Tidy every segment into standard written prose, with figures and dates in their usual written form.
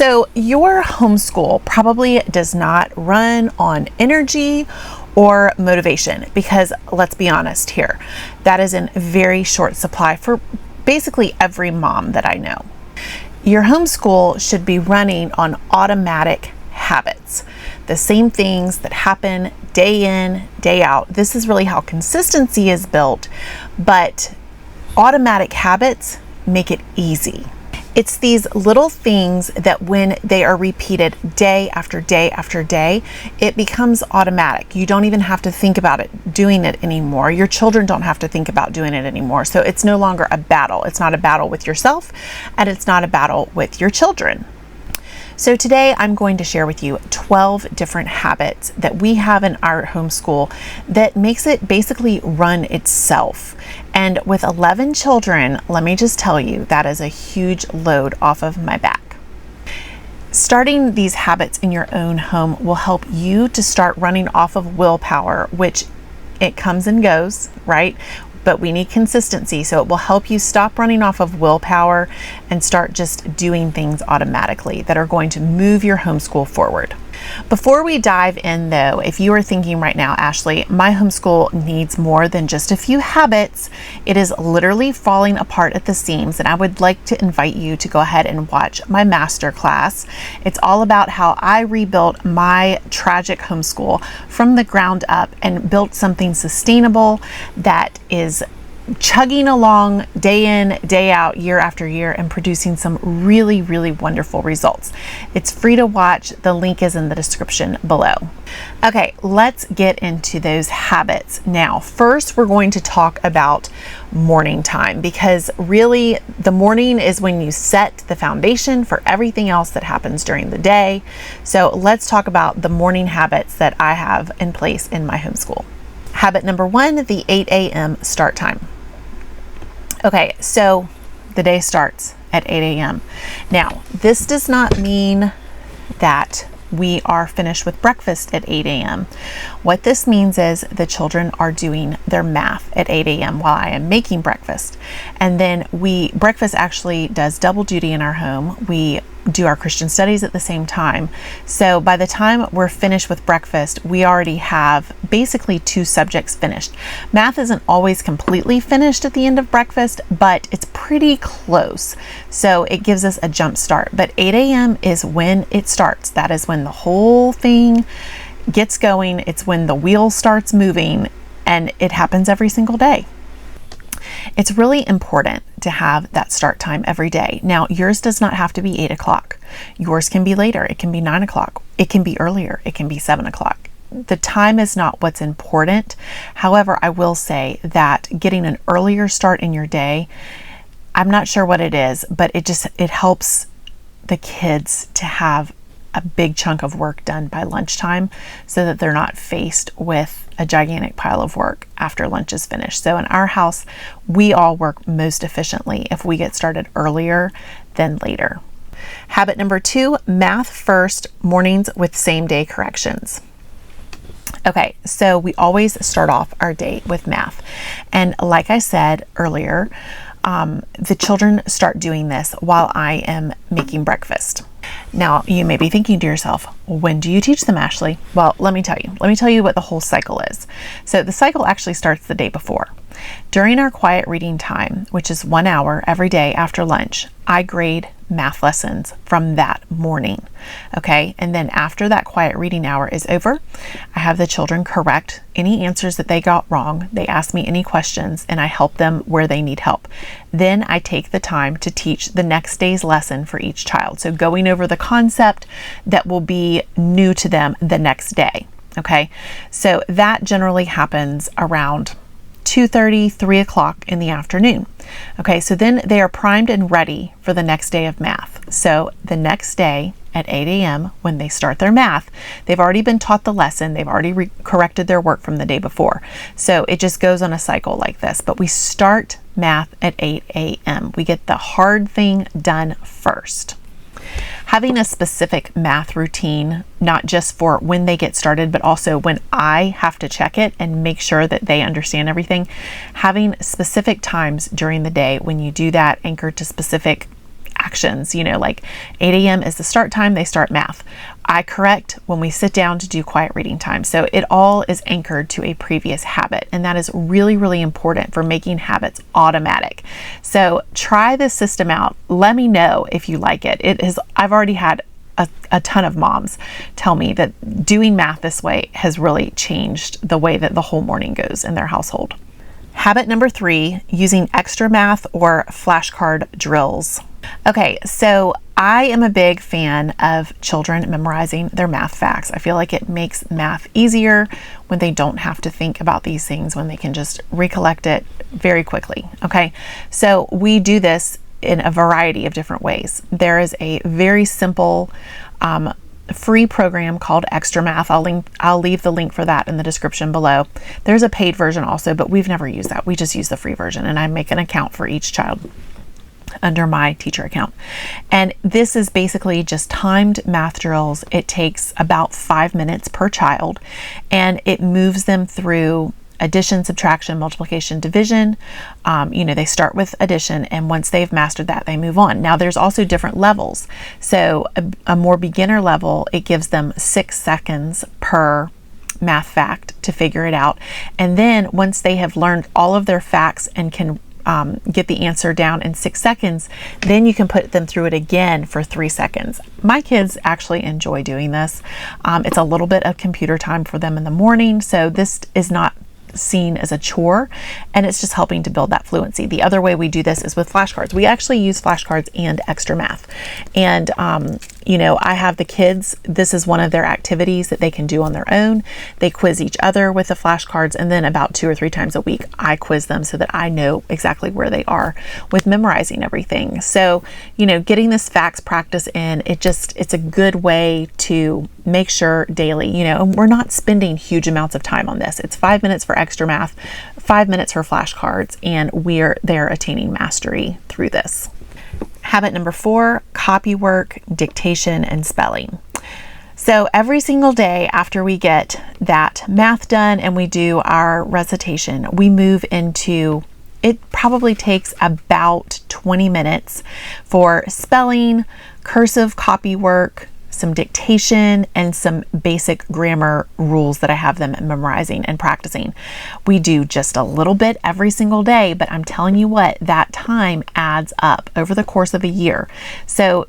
So your homeschool probably does not run on energy or motivation because, let's be honest here, that is in very short supply for basically every mom that I know. Your homeschool should be running on automatic habits, the same things that happen day in, day out. This is really how consistency is built, but automatic habits make it easy. It's these little things that when they are repeated day after day after day, it becomes automatic. You don't even have to think about doing it anymore. Your children don't have to think about doing it anymore. So it's no longer a battle. It's not a battle with yourself, and it's not a battle with your children. So today I'm going to share with you 12 different habits that we have in our homeschool that makes it basically run itself. And with 11 children, let me just tell you, that is a huge load off of my back. Starting these habits in your own home will help you to start running off of willpower, which it comes and goes, right? But we need consistency. So it will help you stop running off of willpower and start just doing things automatically that are going to move your homeschool forward. Before we dive in though, if you are thinking right now, Ashley, my homeschool needs more than just a few habits, it is literally falling apart at the seams, and I would like to invite you to go ahead and watch my master class. It's all about how I rebuilt my tragic homeschool from the ground up and built something sustainable that is chugging along day in, day out, year after year, and producing some really, really wonderful results. It's free to watch. The link is in the description below. Okay, let's get into those habits now. First, we're going to talk about morning time, because really the morning is when you set the foundation for everything else that happens during the day. So let's talk about the morning habits that I have in place in my homeschool. Habit number 1, the 8 a.m. start time. Okay, so the day starts at 8 a.m. Now, this does not mean that we are finished with breakfast at 8 a.m. What this means is the children are doing their math at 8 a.m. while I am making breakfast. And then breakfast actually does double duty in our home. We do our Christian studies at the same time. So by the time we're finished with breakfast, we already have basically 2 subjects finished. Math isn't always completely finished at the end of breakfast, but it's pretty close. So it gives us a jump start. But 8 a.m. is when it starts. That is when the whole thing gets going. It's when the wheel starts moving, and it happens every single day. It's really important to have that start time every day. Now, yours does not have to be 8 o'clock. Yours can be later. It can be 9 o'clock. It can be earlier. It can be 7 o'clock. The time is not what's important. However, I will say that getting an earlier start in your day, I'm not sure what it is, but it helps the kids to have a big chunk of work done by lunchtime so that they're not faced with a gigantic pile of work after lunch is finished. So in our house, we all work most efficiently if we get started earlier than later. Habit number 2, math first, mornings with same day corrections. Okay, so we always start off our day with math. And like I said earlier, the children start doing this while I am making breakfast. Now, you may be thinking to yourself, when do you teach them, Ashley? Well, let me tell you. Let me tell you what the whole cycle is. So the cycle actually starts the day before. During our quiet reading time, which is 1 hour every day after lunch, I grade math lessons from that morning. Okay, and then after that quiet reading hour is over, I have the children correct any answers that they got wrong. They ask me any questions, and I help them where they need help. Then I take the time to teach the next day's lesson for each child. So going over the concept that will be new to them the next day. Okay, so that generally happens around 2:30, 3 o'clock in the afternoon. Okay, so then they are primed and ready for the next day of math. So the next day at 8 a.m. when they start their math, they've already been taught the lesson. They've already corrected their work from the day before. So it just goes on a cycle like this. But we start math at 8 a.m. We get the hard thing done first. Having a specific math routine, not just for when they get started, but also when I have to check it and make sure that they understand everything. Having specific times during the day when you do that, anchored to specific actions, like 8 a.m. is the start time, they start math. I correct when we sit down to do quiet reading time. So it all is anchored to a previous habit. And that is really, really important for making habits automatic. So try this system out. Let me know if you like it. I've already had a ton of moms tell me that doing math this way has really changed the way that the whole morning goes in their household. Habit number 3, using extra math or flashcard drills. Okay, so I am a big fan of children memorizing their math facts. I feel like it makes math easier when they don't have to think about these things, when they can just recollect it very quickly. Okay, so we do this in a variety of different ways. There is a very simple free program called Extra Math. I'll leave the link for that in the description below. There's a paid version also, but we've never used that. We just use the free version, and I make an account for each child under my teacher account. And this is basically just timed math drills. It takes about 5 minutes per child, and it moves them through addition, subtraction, multiplication, division. They start with addition, and once they've mastered that, they move on. Now, there's also different levels. So a more beginner level, it gives them 6 seconds per math fact to figure it out. And then once they have learned all of their facts and can get the answer down in 6 seconds, then you can put them through it again for 3 seconds. My kids actually enjoy doing this. It's a little bit of computer time for them in the morning, so this is not seen as a chore, and it's just helping to build that fluency. The other way we do this is with flashcards. We actually use flashcards and Extra Math. And I have the kids, this is one of their activities that they can do on their own. They quiz each other with the flashcards, and then about 2 or 3 times a week I quiz them so that I know exactly where they are with memorizing everything. So getting this facts practice in, it's a good way to make sure daily, and we're not spending huge amounts of time on this. It's 5 minutes for Extra Math, 5 minutes for flashcards, and they're attaining mastery through this. Habit number 4, copy work, dictation, and spelling. So every single day after we get that math done and we do our recitation, we move into, it probably takes about 20 minutes for spelling, cursive copy work, some dictation, and some basic grammar rules that I have them memorizing and practicing. We do just a little bit every single day, but I'm telling you what, that time adds up over the course of a year. So,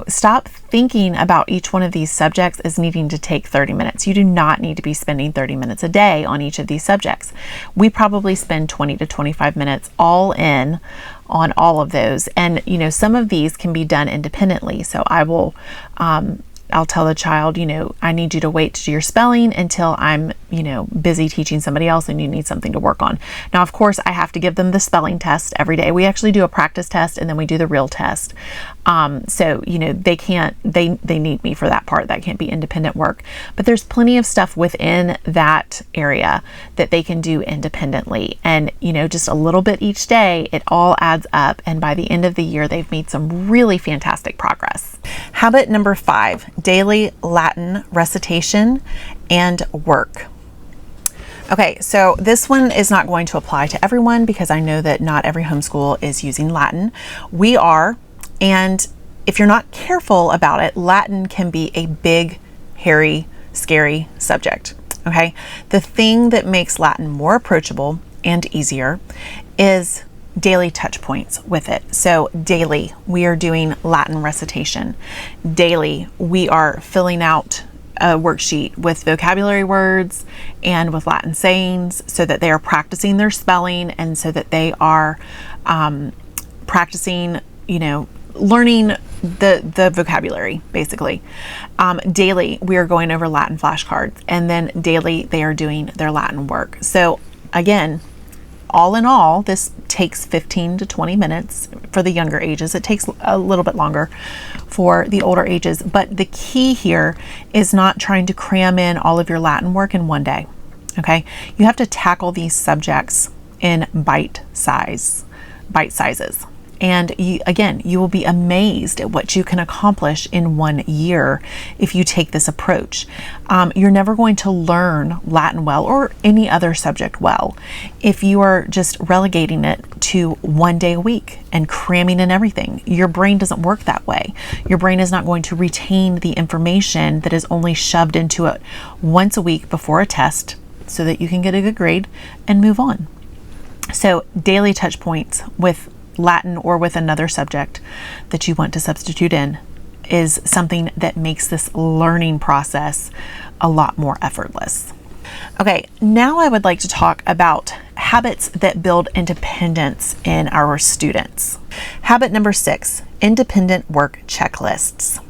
stop thinking about each one of these subjects as needing to take 30 minutes. You do not need to be spending 30 minutes a day on each of these subjects. We probably spend 20 to 25 minutes all in on all of those. And, some of these can be done independently. So I'll tell the child, I need you to wait to do your spelling until I'm, busy teaching somebody else and you need something to work on. Now, of course, I have to give them the spelling test every day. We actually do a practice test and then we do the real test. So, they need me for that part. That can't be independent work. But there's plenty of stuff within that area that they can do independently. And, just a little bit each day, it all adds up. And by the end of the year, they've made some really fantastic progress. Habit number 5, daily Latin recitation and work. Okay, so this one is not going to apply to everyone because I know that not every homeschool is using Latin. We are, and if you're not careful about it, Latin can be a big, hairy, scary subject. Okay, the thing that makes Latin more approachable and easier is daily touch points with it. So daily, we are doing Latin recitation. Daily, we are filling out a worksheet with vocabulary words and with Latin sayings so that they are practicing their spelling and so that they are practicing, learning the vocabulary, basically. Daily, we are going over Latin flashcards, and then daily, they are doing their Latin work. So again, all in all, this takes 15 to 20 minutes for the younger ages. It takes a little bit longer for the older ages, but the key here is not trying to cram in all of your Latin work in one day, okay? You have to tackle these subjects in bite sizes. And you will be amazed at what you can accomplish in 1 year if you take this approach. You're never going to learn Latin well, or any other subject well, if you are just relegating it to 1 day a week and cramming in everything. Your brain doesn't work that way. Your brain is not going to retain the information that is only shoved into it once a week before a test so that you can get a good grade and move on. So daily touch points with Latin or with another subject that you want to substitute in is something that makes this learning process a lot more effortless. Okay, now I would like to talk about habits that build independence in our students. Habit number 6, independent work checklists.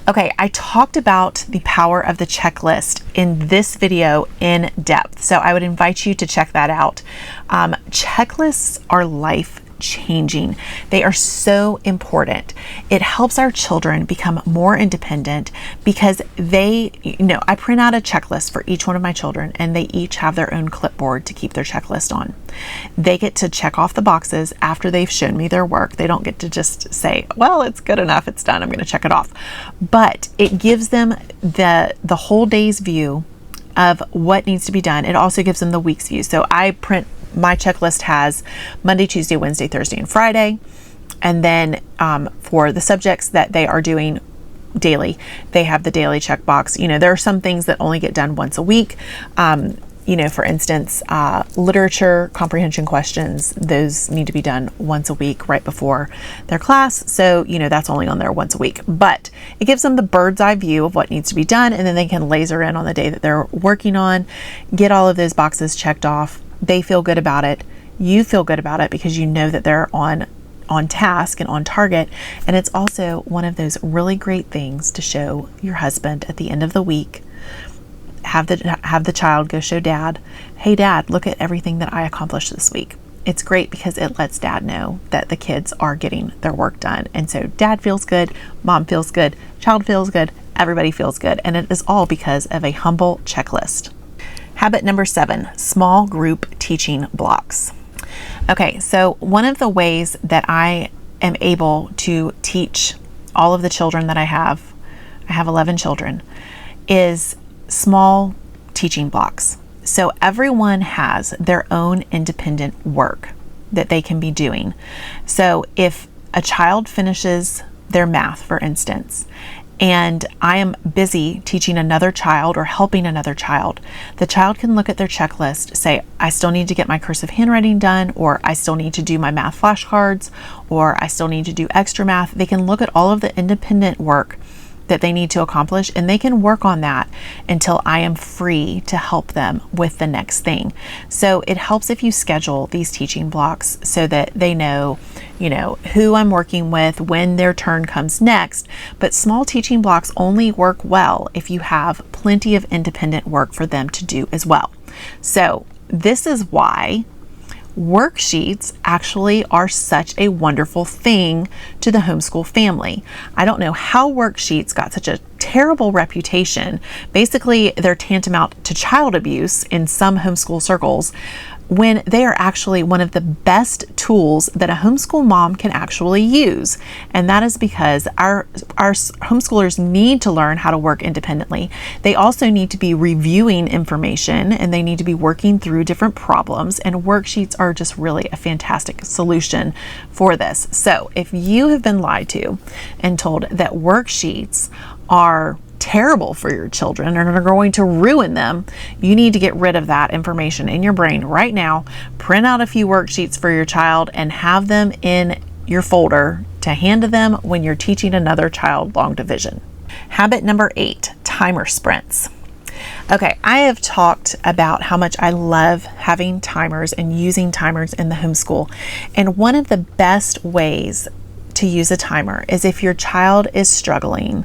Okay, I talked about the power of the checklist in this video in depth, so I would invite you to check that out. Checklists are life changing. They are so important. It helps our children become more independent because I print out a checklist for each one of my children, and they each have their own clipboard to keep their checklist on. They get to check off the boxes after they've shown me their work. They don't get to just say, well, it's good enough, it's done, I'm going to check it off. But it gives them the whole day's view of what needs to be done. It also gives them the week's view. So my checklist has Monday, Tuesday, Wednesday, Thursday, and Friday. And then for the subjects that they are doing daily, they have the daily checkbox. There are some things that only get done once a week. For instance, literature comprehension questions, those need to be done once a week right before their class. So, that's only on there once a week. But it gives them the bird's eye view of what needs to be done. And then they can laser in on the day that they're working on, get all of those boxes checked off. They feel good about it. You feel good about it because you know that they're on task and on target. And it's also one of those really great things to show your husband at the end of the week. Have the child go show dad, hey dad, look at everything that I accomplished this week. It's great because it lets dad know that the kids are getting their work done. And so dad feels good, mom feels good, child feels good, everybody feels good. And it is all because of a humble checklist. Habit number 7, small group teaching blocks. Okay, so one of the ways that I am able to teach all of the children that I have 11 children, is small teaching blocks. So everyone has their own independent work that they can be doing. So if a child finishes their math, for instance, and I am busy teaching another child or helping another child, the child can look at their checklist, say, I still need to get my cursive handwriting done, or I still need to do my math flashcards, or I still need to do extra math. They can look at all of the independent work that they need to accomplish, and they can work on that until I am free to help them with the next thing. So it helps if you schedule these teaching blocks so that they know, who I'm working with, when their turn comes next. But small teaching blocks only work well if you have plenty of independent work for them to do as well. So this is why worksheets actually are such a wonderful thing to the homeschool family. I don't know how worksheets got such a terrible reputation. Basically, they're tantamount to child abuse in some homeschool circles, when they are actually one of the best tools that a homeschool mom can actually use. And that is because our homeschoolers need to learn how to work independently. They also need to be reviewing information, and they need to be working through different problems, and worksheets are just really a fantastic solution for this. So if you have been lied to and told that worksheets are terrible for your children and are going to ruin them, you need to get rid of that information in your brain right now. Print out a few worksheets for your child and have them in your folder to hand to them when you're teaching another child long division. Habit number 8, timer sprints. Okay, I have talked about how much I love having timers and using timers in the homeschool. And one of the best ways to use a timer is if your child is struggling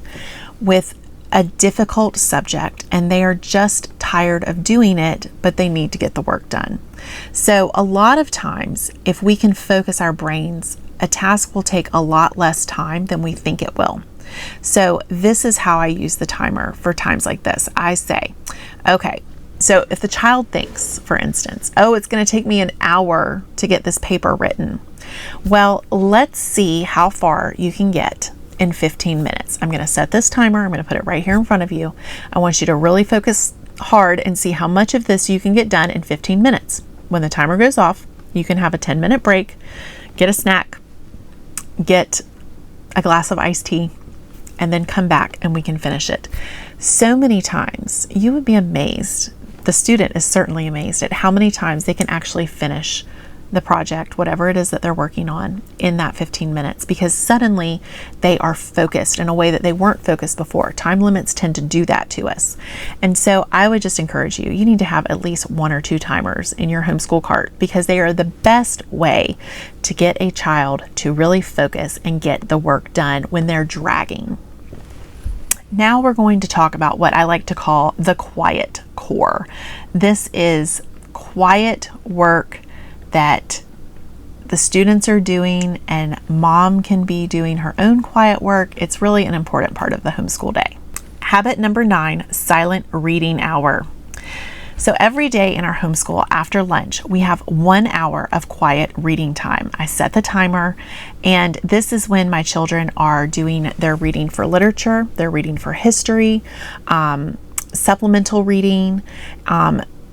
with a difficult subject and they are just tired of doing it, but they need to get the work done. So a lot of times, if we can focus our brains, a task will take a lot less time than we think it will. So this is how I use the timer for times like this. I say, okay, so if the child thinks, for instance, oh, it's going to take me an hour to get this paper written, Well, let's see how far you can get in 15 minutes. I'm going to set this timer. I'm going to put it right here in front of you. I want you to really focus hard and see how much of this you can get done in 15 minutes. When the timer goes off, you can have a 10-minute break, get a snack, get a glass of iced tea, and then come back and we can finish it. So many times, you would be amazed. The student is certainly amazed at how many times they can actually finish the project, whatever it is that they're working on, in that 15 minutes, because suddenly they are focused in a way that they weren't focused before. Time limits tend to do that to us. And so I would just encourage you, you need to have at least 1 or 2 timers in your homeschool cart, because they are the best way to get a child to really focus and get the work done when they're dragging. Now we're going to talk about what I like to call the quiet core. This is quiet work that the students are doing, and mom can be doing her own quiet work. It's really an important part of the homeschool day. Habit number 9, silent reading hour. So every day in our homeschool after lunch, we have 1 hour of quiet reading time. I set the timer, and this is when my children are doing their reading for literature, their reading for history, supplemental reading.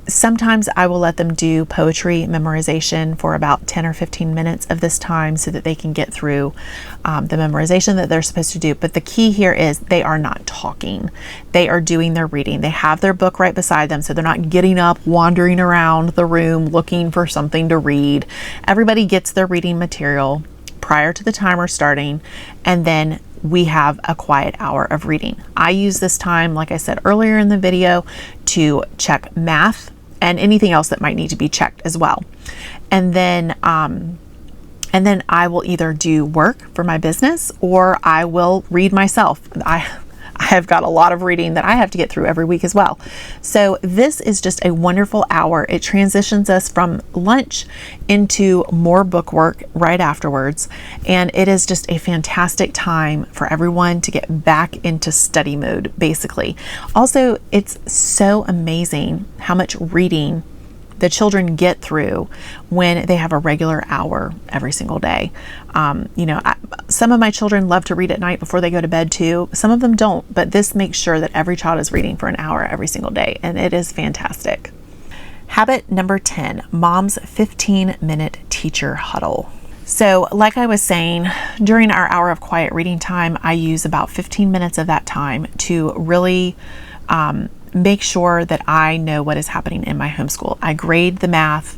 Sometimes I will let them do poetry memorization for about 10 or 15 minutes of this time so that they can get through the memorization that they're supposed to do. But the key here is they are not talking. They are doing their reading. They have their book right beside them, so they're not getting up, wandering around the room looking for something to read. Everybody gets their reading material prior to the timer starting, and then we have a quiet hour of reading. I use this time, like I said earlier in the video, to check math and anything else that might need to be checked as well. And then I will either do work for my business, or I will read myself. I have got a lot of reading that I have to get through every week as well. So this is just a wonderful hour. It transitions us from lunch into more book work right afterwards. And it is just a fantastic time for everyone to get back into study mode, basically. Also, it's so amazing how much reading the children get through when they have a regular hour every single day. Some of my children love to read at night before they go to bed too. Some of them don't, but this makes sure that every child is reading for an hour every single day, and it is fantastic. Habit number 10, Mom's 15-minute teacher huddle. So like I was saying, during our hour of quiet reading time, I use about 15 minutes of that time to really make sure that I know what is happening in my homeschool. I grade the math,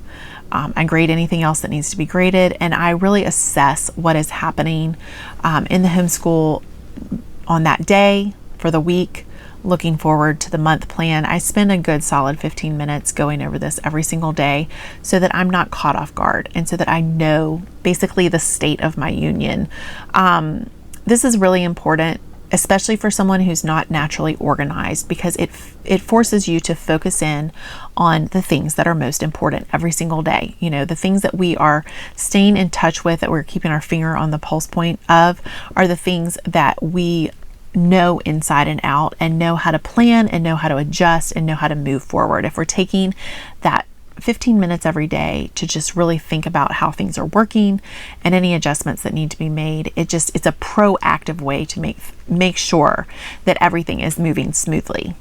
I grade anything else that needs to be graded, and I really assess what is happening in the homeschool on that day, for the week, looking forward to the month plan. I spend a good solid 15 minutes going over this every single day so that I'm not caught off guard, and so that I know basically the state of my union. This is really important, especially for someone who's not naturally organized, because it forces you to focus in on the things that are most important every single day. The things that we are staying in touch with, that we're keeping our finger on the pulse point of, are the things that we know inside and out, and know how to plan, and know how to adjust, and know how to move forward. If we're taking that 15 minutes every day to just really think about how things are working and any adjustments that need to be made, it's a proactive way to make sure that everything is moving smoothly.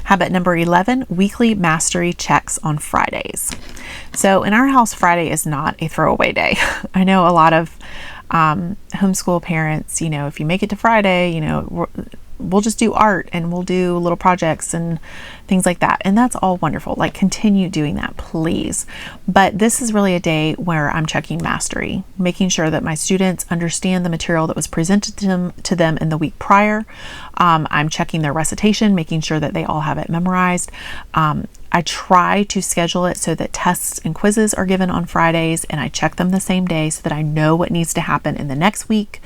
Habit number 11, weekly mastery checks on Fridays. So in our house, Friday is not a throwaway day. I know a lot of homeschool parents, if you make it to Friday, we'll just do art, and we'll do little projects and things like that. And that's all wonderful. Like, continue doing that, please. But this is really a day where I'm checking mastery, making sure that my students understand the material that was presented to them in the week prior. I'm checking their recitation, making sure that they all have it memorized. I try to schedule it so that tests and quizzes are given on Fridays, and I check them the same day so that I know what needs to happen in the next week.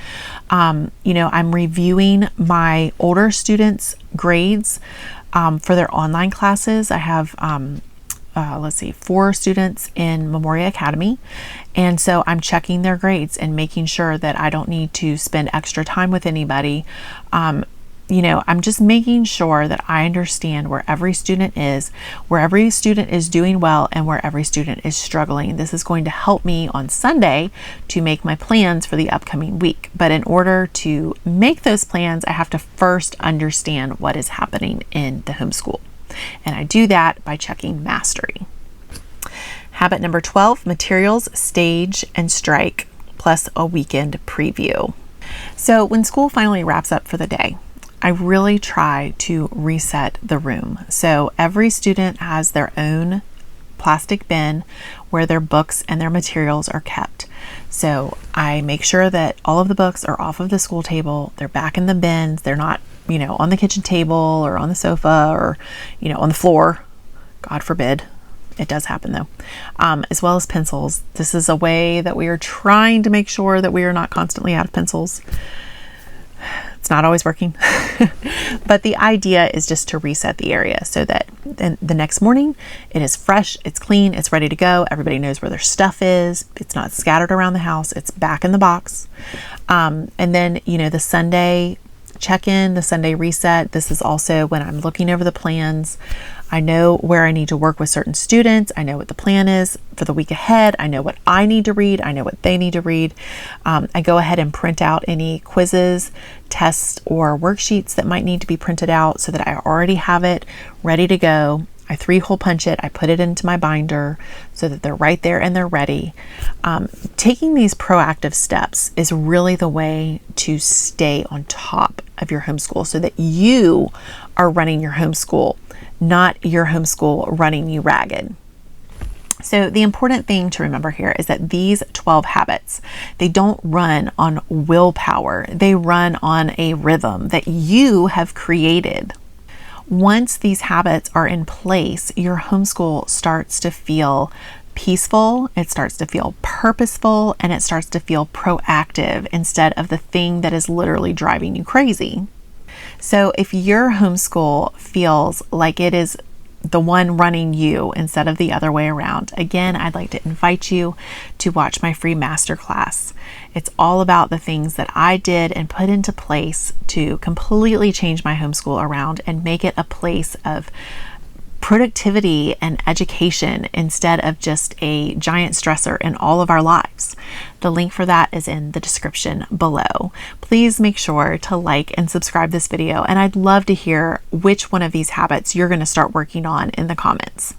I'm reviewing my older students' grades for their online classes. I have 4 students in Memoria Academy, and so I'm checking their grades and making sure that I don't need to spend extra time with anybody I'm just making sure that I understand where every student is doing well, and where every student is struggling. This is going to help me on Sunday to make my plans for the upcoming week. But in order to make those plans, I have to first understand what is happening in the homeschool. And I do that by checking mastery. Habit number 12, materials, stage, and strike, plus a weekend preview. So when school finally wraps up for the day, I really try to reset the room. So every student has their own plastic bin where their books and their materials are kept. So I make sure that all of the books are off of the school table. They're back in the bins. They're not, on the kitchen table or on the sofa or, on the floor. God forbid. It does happen though. As well as pencils. This is a way that we are trying to make sure that we are not constantly out of pencils. It's not always working, but the idea is just to reset the area so that then the next morning it is fresh, it's clean, it's ready to go. Everybody knows where their stuff is. It's not scattered around the house. It's back in the box. And then, the Sunday check-in, the Sunday reset. This is also when I'm looking over the plans. I know where I need to work with certain students. I know what the plan is for the week ahead. I know what I need to read. I know what they need to read. I go ahead and print out any quizzes, tests, or worksheets that might need to be printed out so that I already have it ready to go. I 3-hole punch it. I put it into my binder so that they're right there and they're ready. Taking these proactive steps is really the way to stay on top of your homeschool so that you are running your homeschool, not your homeschool running you ragged. So the important thing to remember here is that these 12 habits, they don't run on willpower. They run on a rhythm that you have created. Once these habits are in place, your homeschool starts to feel peaceful, it starts to feel purposeful, and it starts to feel proactive instead of the thing that is literally driving you crazy. So if your homeschool feels like it is the one running you instead of the other way around, again, I'd like to invite you to watch my free masterclass. It's all about the things that I did and put into place to completely change my homeschool around and make it a place of productivity and education instead of just a giant stressor in all of our lives. The link for that is in the description below. Please make sure to like and subscribe this video, and I'd love to hear which one of these habits you're going to start working on in the comments.